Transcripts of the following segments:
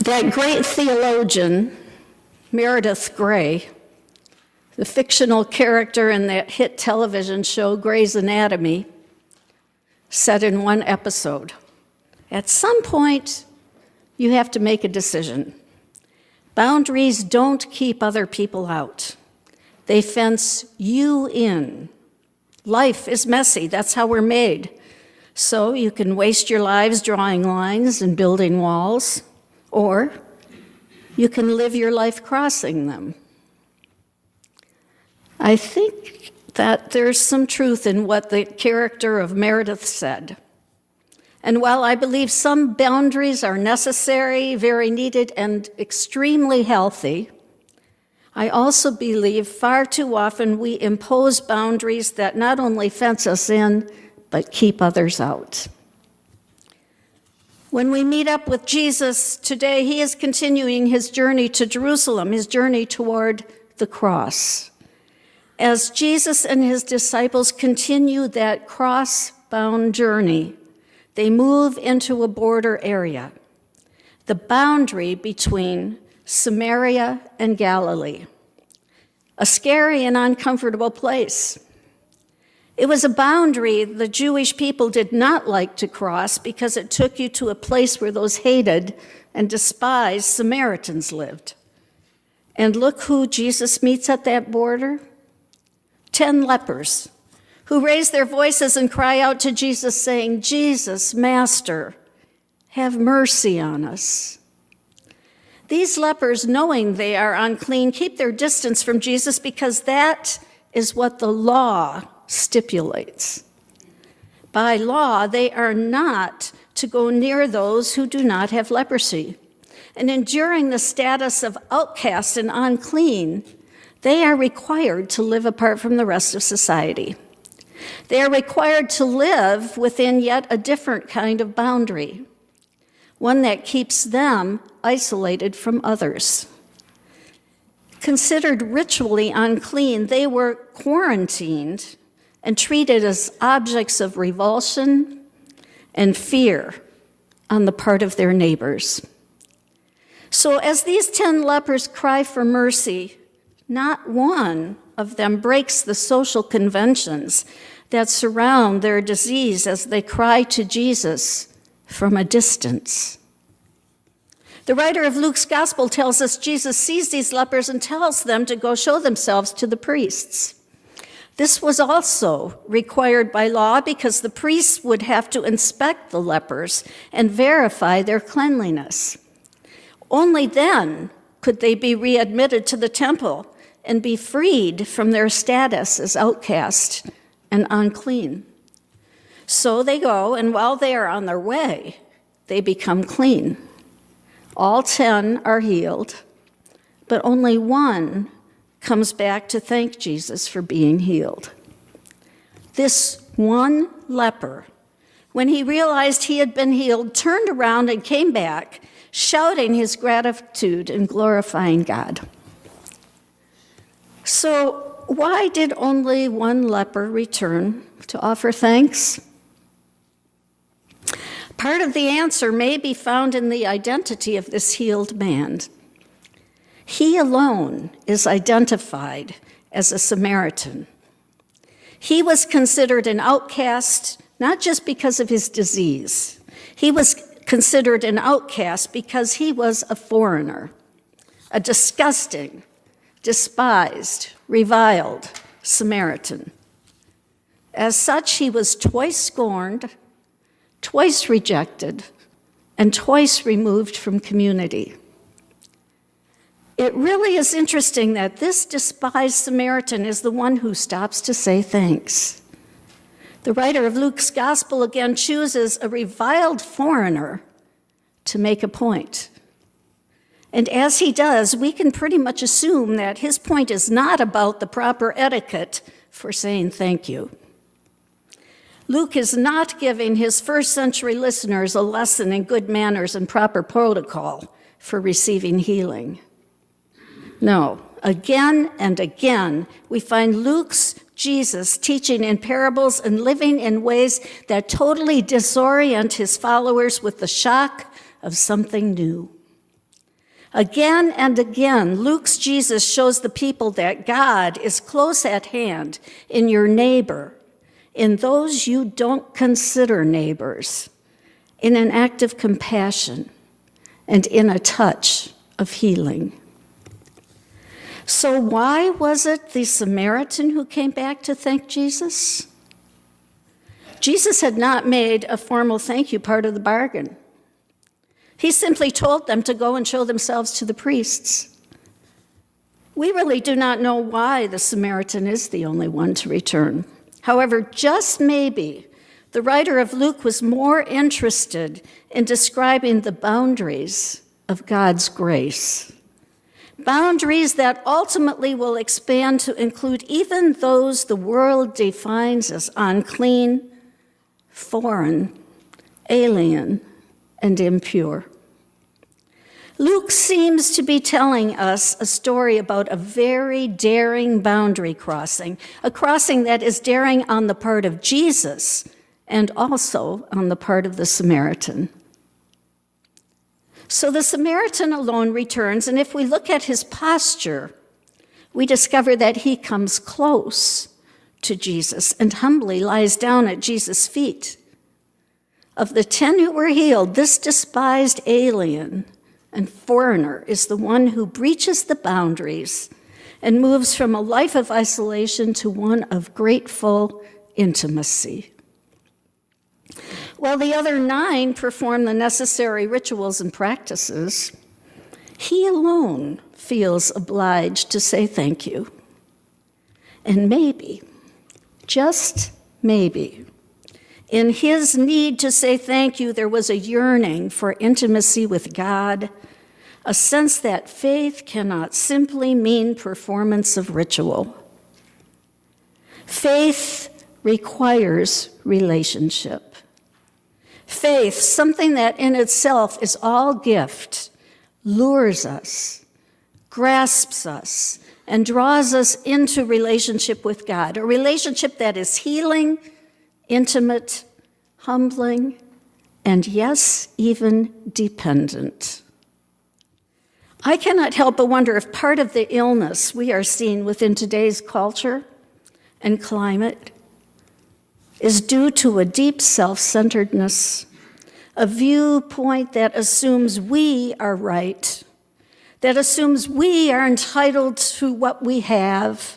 That great theologian, Meredith Grey, the fictional character in that hit television show Grey's Anatomy, said in one episode, at some point, you have to make a decision. Boundaries don't keep other people out. They fence you in. Life is messy. That's how we're made. So you can waste your lives drawing lines and building walls, or you can live your life crossing them. I think that there's some truth in what the character of Meredith said. And while I believe some boundaries are necessary, very needed, and extremely healthy, I also believe far too often we impose boundaries that not only fence us in, but keep others out. When we meet up with Jesus today, he is continuing his journey to Jerusalem, his journey toward the cross. As Jesus and his disciples continue that cross-bound journey, they move into a border area, the boundary between Samaria and Galilee, a scary and uncomfortable place. It was a boundary the Jewish people did not like to cross because it took you to a place where those hated and despised Samaritans lived. And look who Jesus meets at that border. 10 lepers who raise their voices and cry out to Jesus saying, Jesus, Master, have mercy on us. These lepers, knowing they are unclean, keep their distance from Jesus because that is what the law stipulates. By law, they are not to go near those who do not have leprosy. And enduring the status of outcast and unclean, they are required to live apart from the rest of society. They are required to live within yet a different kind of boundary, one that keeps them isolated from others. Considered ritually unclean, they were quarantined and treated as objects of revulsion and fear on the part of their neighbors. So as these 10 lepers cry for mercy, not one of them breaks the social conventions that surround their disease as they cry to Jesus from a distance. The writer of Luke's gospel tells us Jesus sees these lepers and tells them to go show themselves to the priests. This was also required by law because the priests would have to inspect the lepers and verify their cleanliness. Only then could they be readmitted to the temple and be freed from their status as outcast and unclean. So they go, and while they are on their way, they become clean. All 10 are healed, but only one comes back to thank Jesus for being healed. This one leper, when he realized he had been healed, turned around and came back, shouting his gratitude and glorifying God. So why did only one leper return to offer thanks? Part of the answer may be found in the identity of this healed man. He alone is identified as a Samaritan. He was considered an outcast, not just because of his disease. He was considered an outcast because he was a foreigner, a disgusting, despised, reviled Samaritan. As such, he was twice scorned, twice rejected, and twice removed from community. It really is interesting that this despised Samaritan is the one who stops to say thanks. The writer of Luke's gospel again chooses a reviled foreigner to make a point. And as he does, we can pretty much assume that his point is not about the proper etiquette for saying thank you. Luke is not giving his first century listeners a lesson in good manners and proper protocol for receiving healing. No, again and again, we find Luke's Jesus teaching in parables and living in ways that totally disorient his followers with the shock of something new. Again and again, Luke's Jesus shows the people that God is close at hand in your neighbor, in those you don't consider neighbors, in an act of compassion, and in a touch of healing. So why was it the Samaritan who came back to thank Jesus? Jesus had not made a formal thank you part of the bargain. He simply told them to go and show themselves to the priests. We really do not know why the Samaritan is the only one to return. However, just maybe, the writer of Luke was more interested in describing the boundaries of God's grace. Boundaries that ultimately will expand to include even those the world defines as unclean, foreign, alien, and impure. Luke seems to be telling us a story about a very daring boundary crossing, a crossing that is daring on the part of Jesus and also on the part of the Samaritan. So the Samaritan alone returns, and if we look at his posture, we discover that he comes close to Jesus and humbly lies down at Jesus' feet. Of the 10 who were healed, this despised alien and foreigner is the one who breaches the boundaries and moves from a life of isolation to one of grateful intimacy. While the other 9 perform the necessary rituals and practices, he alone feels obliged to say thank you. And maybe, just maybe, in his need to say thank you, there was a yearning for intimacy with God, a sense that faith cannot simply mean performance of ritual. Faith requires relationship. Faith, something that in itself is all gift, lures us, grasps us, and draws us into relationship with God, a relationship that is healing, intimate, humbling, and yes, even dependent. I cannot help but wonder if part of the illness we are seeing within today's culture and climate is due to a deep self-centeredness, a viewpoint that assumes we are right, that assumes we are entitled to what we have.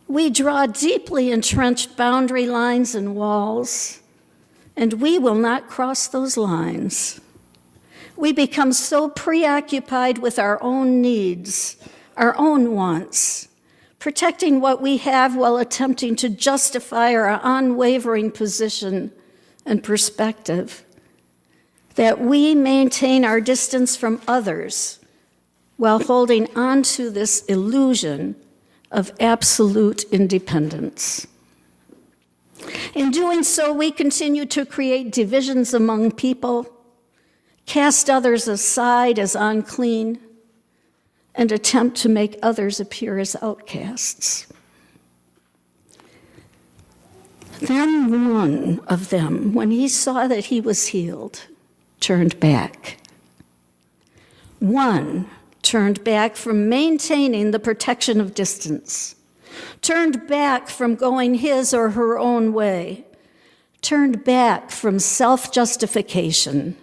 We draw deeply entrenched boundary lines and walls, and we will not cross those lines. We become so preoccupied with our own needs, our own wants, protecting what we have while attempting to justify our unwavering position and perspective, that we maintain our distance from others while holding on to this illusion of absolute independence. In doing so, we continue to create divisions among people, cast others aside as unclean, and attempt to make others appear as outcasts. Then one of them, when he saw that he was healed, turned back. One turned back from maintaining the protection of distance, turned back from going his or her own way, turned back from self-justification,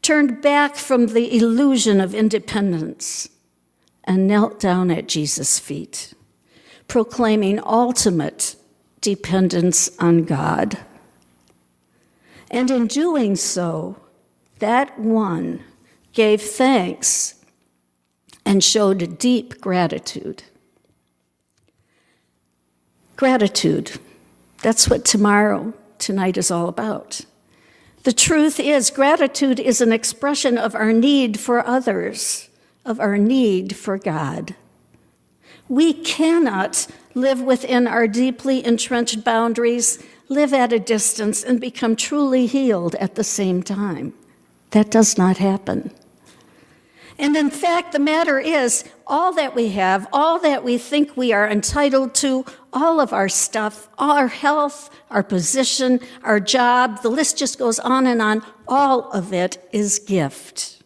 turned back from the illusion of independence, and knelt down at Jesus' feet, proclaiming ultimate dependence on God. And in doing so, that one gave thanks and showed deep gratitude. Gratitude, that's what tonight is all about. The truth is, gratitude is an expression of our need for others, of our need for God. We cannot live within our deeply entrenched boundaries, live at a distance, and become truly healed at the same time. That does not happen. And in fact, the matter is, all that we have, all that we think we are entitled to, all of our stuff, our health, our position, our job, the list just goes on and on, all of it is gift.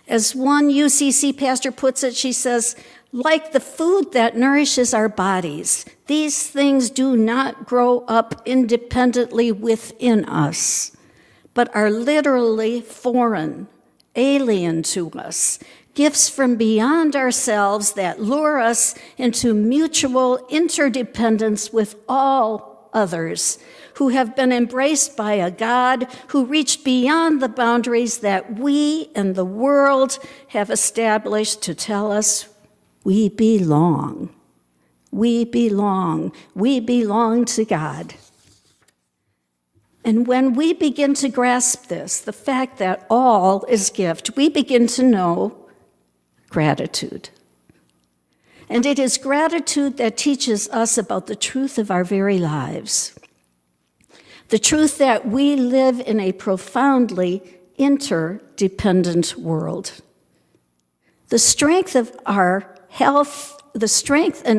As one UCC pastor puts it, she says, like the food that nourishes our bodies, these things do not grow up independently within us, but are literally foreign, alien to us, gifts from beyond ourselves that lure us into mutual interdependence with all others who have been embraced by a God who reached beyond the boundaries that we and the world have established to tell us we belong. We belong. We belong to God. And when we begin to grasp this, the fact that all is gift, we begin to know gratitude. And it is gratitude that teaches us about the truth of our very lives. The truth that we live in a profoundly interdependent world. The strength and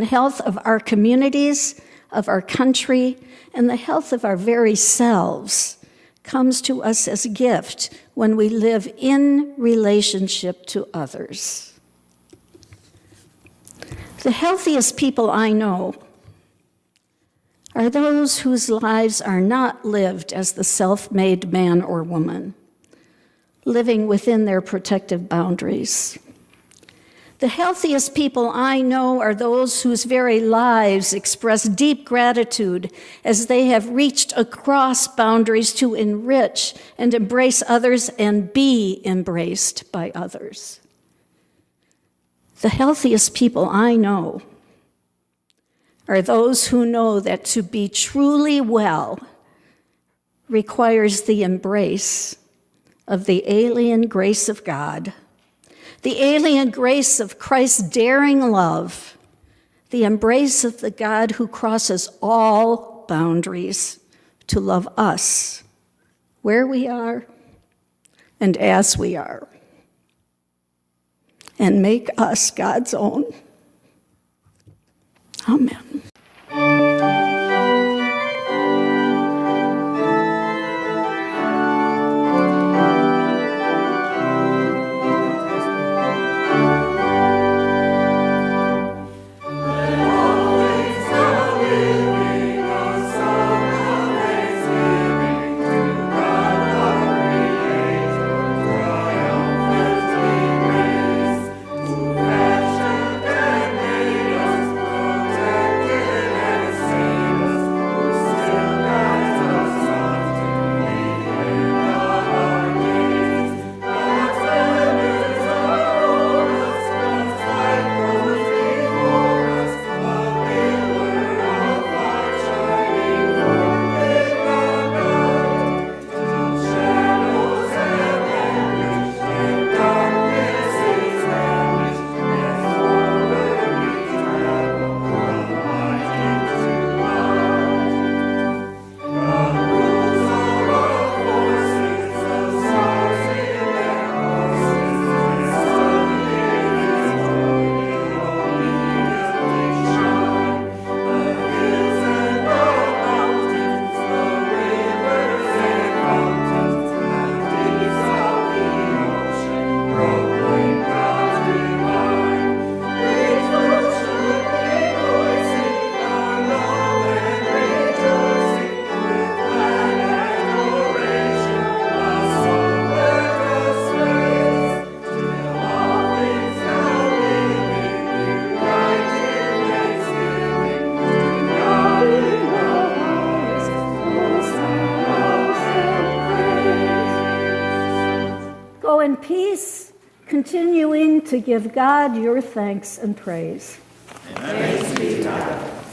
health of our communities, of our country, and the health of our very selves comes to us as a gift when we live in relationship to others. The healthiest people I know are those whose lives are not lived as the self-made man or woman, living within their protective boundaries. The healthiest people I know are those whose very lives express deep gratitude as they have reached across boundaries to enrich and embrace others and be embraced by others. The healthiest people I know are those who know that to be truly well requires the embrace of the alien grace of God, the alien grace of Christ's daring love, the embrace of the God who crosses all boundaries to love us where we are and as we are, and make us God's own. Amen. In peace, continuing to give God your thanks and praise. Thanks be to God.